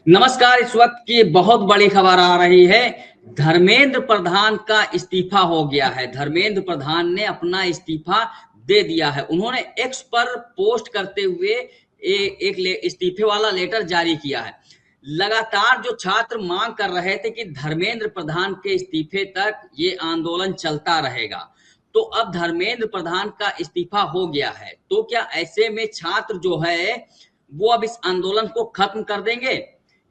नमस्कार। इस वक्त की बहुत बड़ी खबर आ रही है। धर्मेंद्र प्रधान का इस्तीफा हो गया है। धर्मेंद्र प्रधान ने अपना इस्तीफा दे दिया है। उन्होंने एक्स पर पोस्ट करते हुए एक इस्तीफे वाला लेटर जारी किया है। लगातार जो छात्र मांग कर रहे थे कि धर्मेंद्र प्रधान के इस्तीफे तक ये आंदोलन चलता रहेगा, तो अब धर्मेंद्र प्रधान का इस्तीफा हो गया है। तो क्या ऐसे में छात्र जो है वो अब इस आंदोलन को खत्म कर देंगे?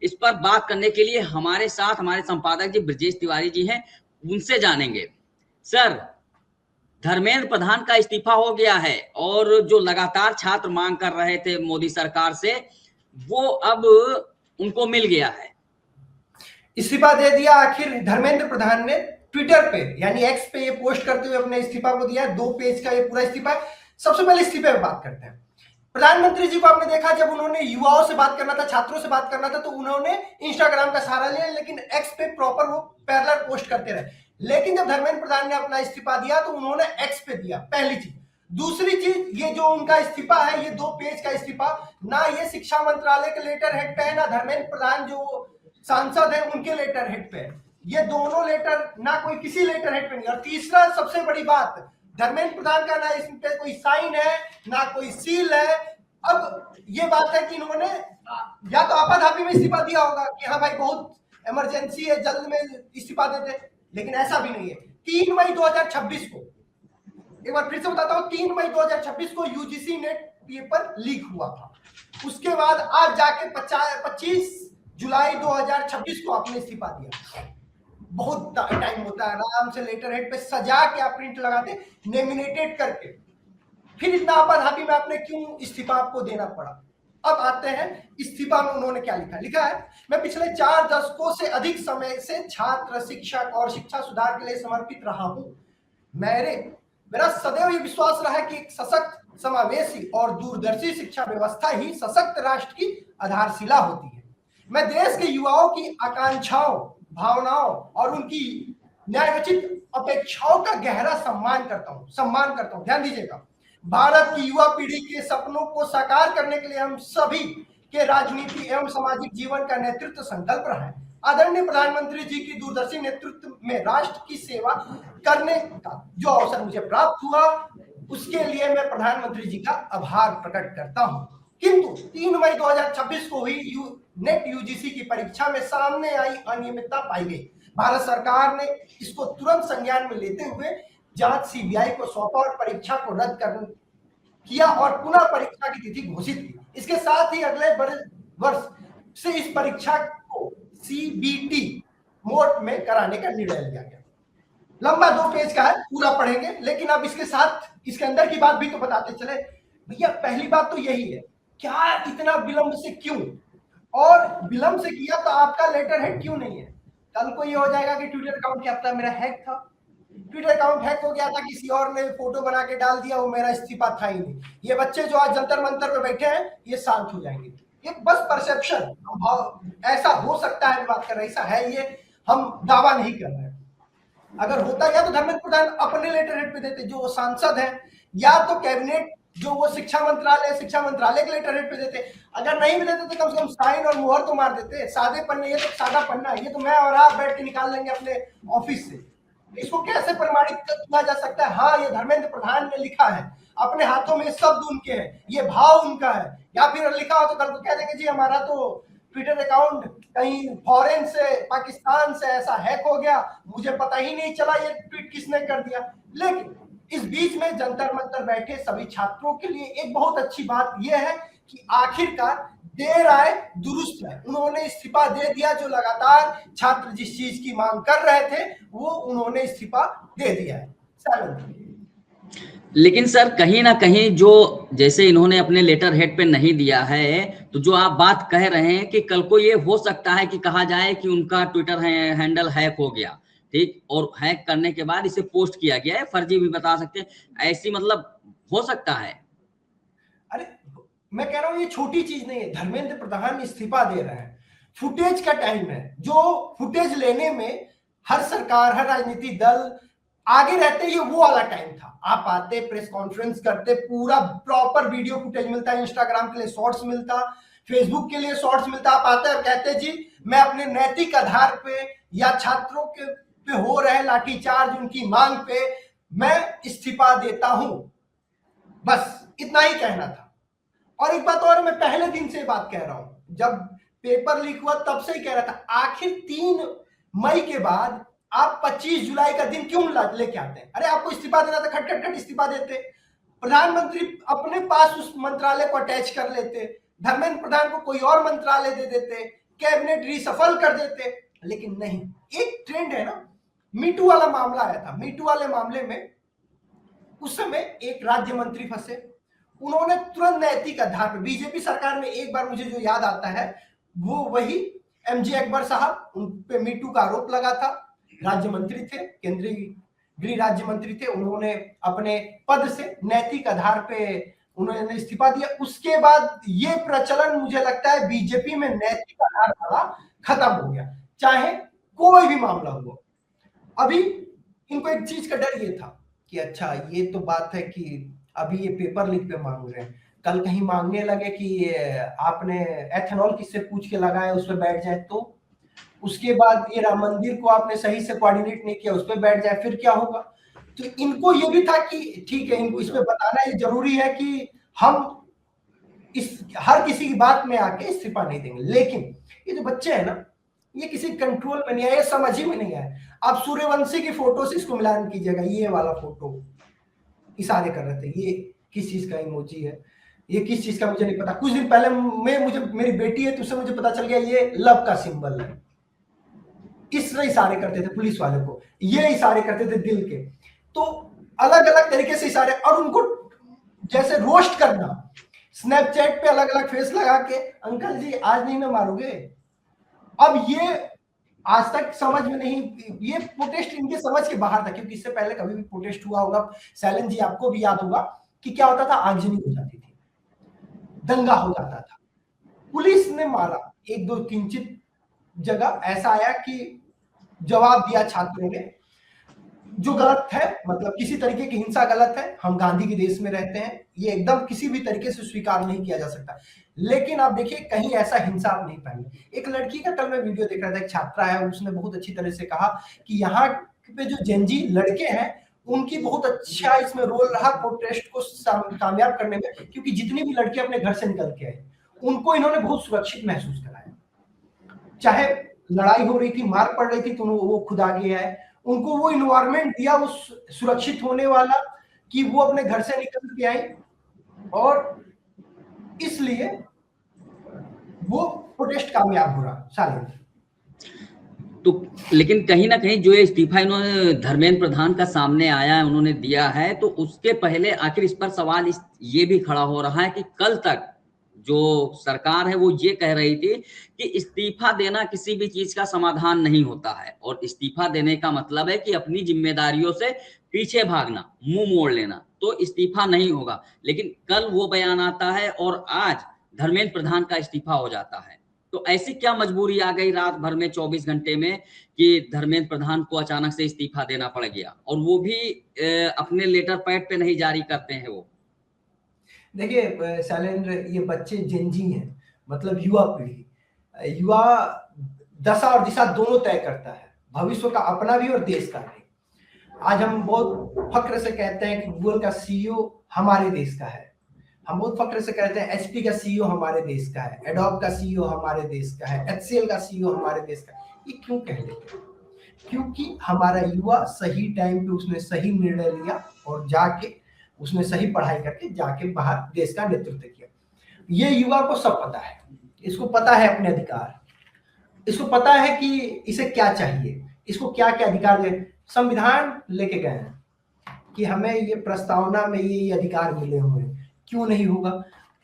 इस पर बात करने के लिए हमारे साथ हमारे संपादक जी ब्रजेश तिवारी जी हैं, उनसे जानेंगे। सर, धर्मेंद्र प्रधान का इस्तीफा हो गया है और जो लगातार छात्र मांग कर रहे थे मोदी सरकार से, वो अब उनको मिल गया है। इस्तीफा दे दिया आखिर धर्मेंद्र प्रधान ने। ट्विटर पे यानी एक्स पे ये पोस्ट करते हुए अपने इस्तीफा को दिया है। 2 पेज का ये पूरा इस्तीफा है। सबसे पहले इस्तीफे पे बात करते हैं। प्रधानमंत्री जी को आपने देखा, जब उन्होंने युवाओं से बात करना था, छात्रों से बात करना था, तो उन्होंने इंस्टाग्राम का सहारा लिया, लेकिन एक्स पे प्रॉपर वो पैरेलल पोस्ट करते रहे। लेकिन जब धर्मेंद्र प्रधान ने अपना इस्तीफा दिया तो उन्होंने एक्स पे दिया, पहली चीज। दूसरी चीज, ये जो उनका इस्तीफा है, ये 2 पेज का इस्तीफा, ना ये शिक्षा मंत्रालय के लेटर हेड पे है, ना धर्मेंद्र प्रधान जो सांसद है उनके लेटर हेड पे है। ये दोनों लेटर ना कोई किसी लेटर हेड पे नहीं। और तीसरा सबसे बड़ी बात, धर्मेंद्र प्रधान का ना इस पे कोई साइन है, ना कोई सील है। अब ये बात है कि इन्होंने या तो आपाधापी में इस्तीफा दिया होगा कि हाँ भाई बहुत इमरजेंसी है, जल्द में इस्तीफा देते, लेकिन ऐसा भी नहीं है। 3 मई 2026 को, एक बार फिर से बताता हूँ, 3 मई 2026 को यूजीसी नेट पेपर लीक हुआ था। उसके बाद आज जाके 25 जुलाई 2026 को आपने इस्तीफा दिया। बहुत टाइम होता है, आराम से लेटर हेड पे सजा के आप प्रिंट लगाते, लेमिनेटेड करके। फिर इतना आपाधापी में आपने क्यों इस्तीफा आपको देना पड़ा? अब आते हैं इस्तीफा में उन्होंने क्या लिखा है। मैं पिछले 4 दशकों से अधिक समय से छात्र, शिक्षक और शिक्षा सुधार के लिए समर्पित रहा हूं। मेरा सदैव ये विश्वास रहा है कि एक सशक्त, समावेशी और दूरदर्शी शिक्षा व्यवस्था ही सशक्त राष्ट्र की आधारशिला होती है। मैं देश के युवाओं की आकांक्षाओं, भावनाओं और उनकी न्यायोचित अपेक्षाओं का गहरा सम्मान करता हूं। ध्यान दीजिएगा, भारत की युवा पीढ़ी के सपनों को साकार करने के लिए हम सभी के राजनीति एवं सामाजिक जीवन का नेतृत्व संकल्प रहा है। आदरणीय प्रधानमंत्री जी की दूरदर्शी नेतृत्व में राष्ट्र की सेवा करने का जो अवसर मुझे प्राप्त हुआ, उसके लिए मैं प्रधानमंत्री जी का आभार प्रकट करता हूं। किंतु 3 मई 2026 को हुई नेट यूजीसी की परीक्षा में सामने आई अनियमितता पाई गई। भारत सरकार ने इसको तुरंत संज्ञान में लेते हुए जांच सीबीआई को सौंपा और परीक्षा को रद्द किया और पुनः परीक्षा की तिथि घोषित की। इसके साथ ही अगले वर्ष से इस परीक्षा को सीबीटी मोड में कराने का निर्णय लिया गया। लंबा 2 पेज का है, पूरा पढ़ेंगे, लेकिन अब इसके साथ इसके अंदर की बात भी तो बताते चले। भैया पहली बात तो यही है, क्या इतना विलंब से क्यों, और विलंब से किया तो आपका लेटर हेड क्यों नहीं है? कल को ये हो जाएगा कि ट्विटर अकाउंट क्या पता मेरा हैक था, ट्विटर अकाउंट हैक हो गया था, किसी और ने फोटो बना के डाल दिया, वो मेरा इस्तीफा था ही नहीं। ये बच्चे जो आज जंतर मंतर पे बैठे हैं, ये शांत हो जाएंगे। ये बस परसेप्शन, ऐसा हो सकता है बात कर रहे, ऐसा है, ये हम दावा नहीं कर रहे हैं। अगर होता या तो धर्मेंद्र प्रधान अपने लेटर हेड पे देते, जो सांसद है, या तो कैबिनेट जो वो शिक्षा मंत्रालय के लेटर हेड पे देते। अगर नहीं भी देते तो कम से कम साइन और मुहर तो मार देते। सादे पन्ने, ये तो सादा पन्ना, ये तो मैं और आप बैठ के निकाल लेंगे अपने ऑफिस से। इसको कैसे प्रमाणित किया जा सकता है? हाँ, ये धर्मेंद्र प्रधान ने लिखा है, अपने हाथों में शब्द उनके हैं, ये भाव उनका है। या फिर लिखा हो तो कल को कह देंगे जी हमारा तो ट्विटर अकाउंट कहीं फॉरेन से, पाकिस्तान से ऐसा हैक हो गया, मुझे पता ही नहीं चला ये ट्वीट किसने कर दिया। लेकिन इस बीच में जंतर मंतर बैठे सभी छात्रों के लिए एक बहुत अच्छी बात यह है कि आखिरकार देर आए दुरुस्त है, उन्होंने इस्तीफा दे दिया। जो लगातार छात्र जिस चीज की मांग कर रहे थे, वो उन्होंने इस्तीफा दे दिया है। लेकिन सर, कहीं ना कहीं जो जैसे इन्होंने अपने लेटर हेड पे नहीं दिया है, तो जो आप बात कह रहे हैं कि कल को ये हो सकता है कि कहा जाए कि उनका ट्विटर हैंडल हैक हो गया, ठीक, और हैक करने के बाद इसे पोस्ट किया गया है, फर्जी भी बता सकते हैं, ऐसी मतलब हो सकता है। अरे मैं कह रहा हूं ये छोटी चीज नहीं है। धर्मेंद्र प्रधान इस्तीफा दे रहे हैं, फुटेज का टाइम है, जो फुटेज लेने में हर सरकार, हर राजनीतिक दल आगे रहते, ये वो वाला टाइम था। आप आते, प्रेस कॉन्फ्रेंस करते, पूरा प्रॉपर वीडियो फुटेज मिलता है, इंस्टाग्राम के लिए शॉर्ट्स मिलता, फेसबुक के लिए शॉर्ट्स मिलता, आप आते हैं और कहते हैं जी मैं अपने नैतिक आधार पे या छात्रों के पे हो रहे लाठीचार्ज उनकी मांग पे मैं इस्तीफा देता हूं, बस इतना ही कहना था। और एक बात और, मैं पहले दिन से बात कह रहा हूं, जब पेपर लीक हुआ तब से ही कह रहा था, आखिर 3 मई के बाद आप 25 जुलाई का दिन क्यों लेके आते हैं? अरे आपको इस्तीफा देना था, खट खट खट इस्तीफा देते, प्रधानमंत्री अपने पास उस मंत्रालय को अटैच कर लेते, धर्मेंद्र प्रधान को कोई और मंत्रालय दे देते, कैबिनेट रिसफल कर देते, लेकिन नहीं। एक ट्रेंड है ना, मीटू वाला मामला आया था, मीटू वाले मामले में उस समय एक राज्य मंत्री फंसे, उन्होंने तुरंत नैतिक आधार पर, बीजेपी सरकार में एक बार मुझे जो याद आता है वो वही एमजे अकबर साहब, उन पे मीटू का आरोप लगा था, राज्य मंत्री थे, केंद्रीय गृह राज्य मंत्री थे, उन्होंने अपने पद से नैतिक आधार पे उन्होंने इस्तीफा दिया। उसके बाद ये प्रचलन मुझे लगता है बीजेपी में नैतिक आधार वाला खत्म हो गया, चाहे कोई भी मामला हुआ। अभी इनको एक चीज का डर ये था कि अच्छा ये तो बात है कि अभी ये पेपर लीक पे मांग रहे हैं, कल कहीं मांगने लगे कि आपने एथेनॉल किससे पूछ के लगाया उस पर बैठ जाए, तो उसके बाद ये राम मंदिर को आपने सही से कोऑर्डिनेट नहीं किया उस पर बैठ जाए, फिर क्या होगा? तो इनको ये भी था कि ठीक है, इनको इसमें बताना ये जरूरी है कि हम इस हर किसी की बात में आके इस्तीफा नहीं देंगे। लेकिन ये जो बच्चे हैं ना, ये किसी कंट्रोल में नहीं आए, समझ ही में नहीं आए। आप सूर्यवंशी की फोटो से इसको मिलान कीजिएगा, ये वाला फोटो इशारे कर रहे थे, ये किस चीज का इमोजी है, ये किस चीज का मुझे नहीं पता। कुछ दिन पहले मुझे मेरी बेटी है तो उससे मुझे पता चल गया ये लव का सिंबल है। इस तरह इशारे करते थे पुलिस वाले को, ये इशारे करते थे दिल के, तो अलग अलग तरीके से इशारे, और उनको जैसे रोस्ट करना, स्नैपचैट पे अलग अलग फेस लगा के, अंकल जी आज नहीं ना मारोगे। अब ये आज तक समझ में नहीं, ये प्रोटेस्ट इनके समझ के बाहर था, क्योंकि इससे पहले कभी भी प्रोटेस्ट हुआ होगा सैलन जी, आपको भी याद होगा कि क्या होता था, आगजनी हो जाती थी, दंगा हो जाता था, पुलिस ने मारा, 1 2 किंचित जगह ऐसा आया कि जवाब दिया छात्रों ने, जो गलत है, मतलब किसी तरीके की हिंसा गलत है, हम गांधी के देश में रहते हैं, ये एकदम किसी भी तरीके से स्वीकार नहीं किया जा सकता। लेकिन आप देखिए कहीं ऐसा हिंसा आप नहीं पाएंगे। एक लड़की का कल मैं वीडियो देख रहा था, एक छात्रा है, उसने बहुत अच्छी तरह से कहा कि यहाँ पे जो जेनजी लड़के हैं उनकी बहुत अच्छा इसमें रोल रहा प्रोटेस्ट को कामयाब करने में, क्योंकि जितनी भी लड़के अपने घर से निकल के आए उनको इन्होंने बहुत सुरक्षित महसूस कराया, चाहे लड़ाई हो रही थी, मार पड़ रही थी, तो वो खुद आगे आए, उनको वो इन्वायरमेंट दिया वो सुरक्षित होने वाला कि वो अपने घर से निकल के आए, और इसलिए वो प्रोटेस्ट कामयाब हो रहा साले। तो लेकिन कहीं ना कहीं जो ये इस्तीफा इन्होंने धर्मेंद्र प्रधान का सामने आया है, उन्होंने दिया है, तो उसके पहले आखिर इस पर सवाल ये भी खड़ा हो रहा है कि कल तक जो सरकार है वो ये कह रही थी कि इस्तीफा देना किसी भी चीज का समाधान नहीं होता है, और इस्तीफा देने का मतलब है कि अपनी जिम्मेदारियों से पीछे भागना, मुंह मोड़ लेना, तो इस्तीफा नहीं होगा। लेकिन कल वो बयान आता है और आज धर्मेंद्र प्रधान का इस्तीफा हो जाता है। तो ऐसी क्या मजबूरी आ गई रात भर में 24 घंटे में कि धर्मेंद्र प्रधान को अचानक से इस्तीफा देना पड़ गया, और वो भी अपने लेटर पैड पे नहीं जारी करते हैं वो। देखिए शैलेंद्र, ये बच्चे जेनजी हैं, मतलब युवा पीढ़ी, युवा दशा और दिशा दोनों तय करता है, भविष्य का अपना भी और देश का भी। आज हम बहुत फख्र से कहते हैं कि गूगल का सीईओ हमारे देश का है, हम बहुत फख्र से कहते हैं एचपी का सीईओ हमारे देश का है, एडोब का सीईओ हमारे देश का है, एचसीएल का सीईओ हमारे देश का है। ये क्यों कह लेते हैं? क्योंकि हमारा युवा सही टाइम पे उसने सही निर्णय लिया और जाके उसने सही पढ़ाई करके जाके बाहर देश का नेतृत्व किया। ये युवा को सब पता है, इसको पता है अपने अधिकार, इसको पता है कि इसे क्या चाहिए, इसको क्या क्या अधिकार दे। संविधान लेके गए हैं कि हमें ये प्रस्तावना में ये अधिकार मिले हुए, क्यों नहीं होगा?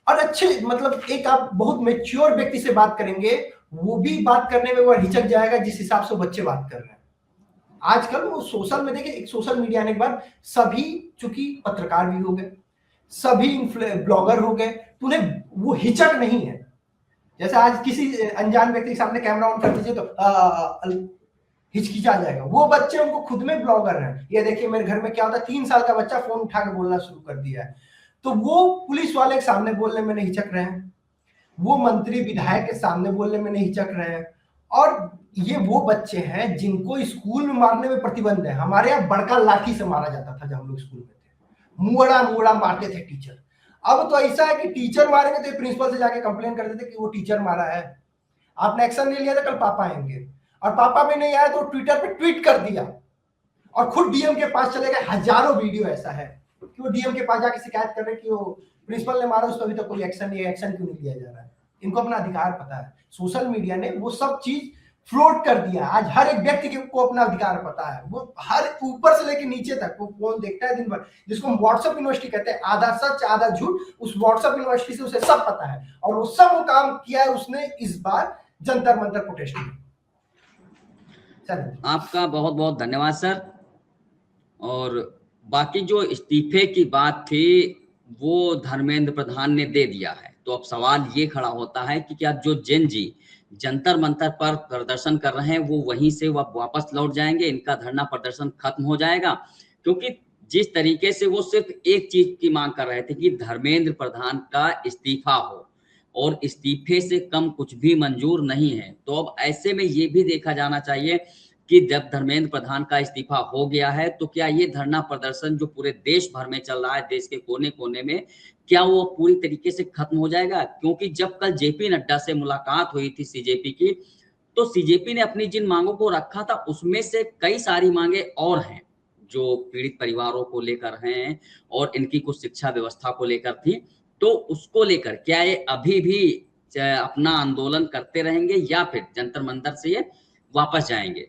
और अच्छे, मतलब एक आप बहुत मैच्योर व्यक्ति से बात करेंगे, वो भी बात करने में वो हिचक जाएगा जिस हिसाब से बच्चे बात कर रहे हैं। आजकल वो सोशल में देखिए, एक सोशल मीडिया आने के बाद सभी चूंकि पत्रकार भी हो गए, सभी ब्लॉगर हो गए, तो उन्हें वो हिचक नहीं है। जैसे आज किसी अनजान व्यक्ति के सामने कैमरा ऑन कर दीजिए तो हिचकिचा जाएगा। वो बच्चे उनको खुद में ब्लॉगर हैं, ये देखिए मेरे घर में क्या होता है, 3 साल का बच्चा फोन उठा के बोलना शुरू कर दिया है, तो वो पुलिस वाले के सामने बोलने में नहीं हिचक रहे हैं। वो मंत्री विधायक के सामने बोलने में नहीं हिचक रहे हैं। और ये वो बच्चे हैं जिनको स्कूल में मारने में प्रतिबंध है। हमारे यहाँ बड़का लाठी से मारा जाता था जब हम लोग स्कूल में थे, मुड़ा मुड़ा मारते थे टीचर। अब तो ऐसा है कि टीचर मारेंगे तो प्रिंसिपल से जाके कंप्लेन कर देते कि वो टीचर मारा है, आपने एक्शन नहीं लिया था, कल पापा आएंगे। और पापा भी नहीं आया तो ट्विटर पे ट्वीट कर दिया और खुद डीएम के पास चले गए। हजारों वीडियो ऐसा है कि वो डीएम के पास जाके शिकायत कर रहे कि वो प्रिंसिपल ने मारा, उस पर अभी तक कोई एक्शन नहीं है, एक्शन क्यों नहीं लिया जा रहा है। इनको अपना अधिकार पता है। सोशल मीडिया ने वो सब चीज फ्लोट कर दिया। आज हर एक व्यक्ति को अपना अधिकार पता है। वो हर ऊपर से लेकर नीचे तक वो फोन देखता है दिन भर, जिसको हम व्हाट्सएप यूनिवर्सिटी कहते हैं, आधा सच आधा झूठ, उस व्हाट्सएप यूनिवर्सिटी से उसे सब पता है। और वो सब काम किया है उसने इस बार जंतर मंतर प्रोटेस्ट में। आपका बहुत बहुत धन्यवाद सर। और बाकी जो इस्तीफे की बात थी वो धर्मेंद्र प्रधान ने दे दिया है, तो अब सवाल ये खड़ा होता है कि क्या जो जेन जी जंतर मंतर पर प्रदर्शन कर रहे हैं वो वहीं से वापस लौट जाएंगे, इनका धरना प्रदर्शन खत्म हो जाएगा? क्योंकि जिस तरीके से वो सिर्फ एक चीज की मांग कर रहे थे कि धर्मेंद्र प्रधान का इस्तीफा हो, और इस्तीफे से कम कुछ भी मंजूर नहीं है। तो अब ऐसे में ये भी देखा जाना चाहिए कि जब धर्मेंद्र प्रधान का इस्तीफा हो गया है तो क्या ये धरना प्रदर्शन जो पूरे देश भर में चल रहा है, देश के कोने कोने में, क्या वो पूरी तरीके से खत्म हो जाएगा? क्योंकि जब कल जेपी नड्डा से मुलाकात हुई थी सीजेपी की, तो सीजेपी ने अपनी जिन मांगों को रखा था उसमें से कई सारी मांगे और हैं जो पीड़ित परिवारों को लेकर हैं और इनकी कुछ शिक्षा व्यवस्था को लेकर थी। तो उसको लेकर क्या ये अभी भी अपना आंदोलन करते रहेंगे या फिर जंतर मंतर से ये वापस जाएंगे?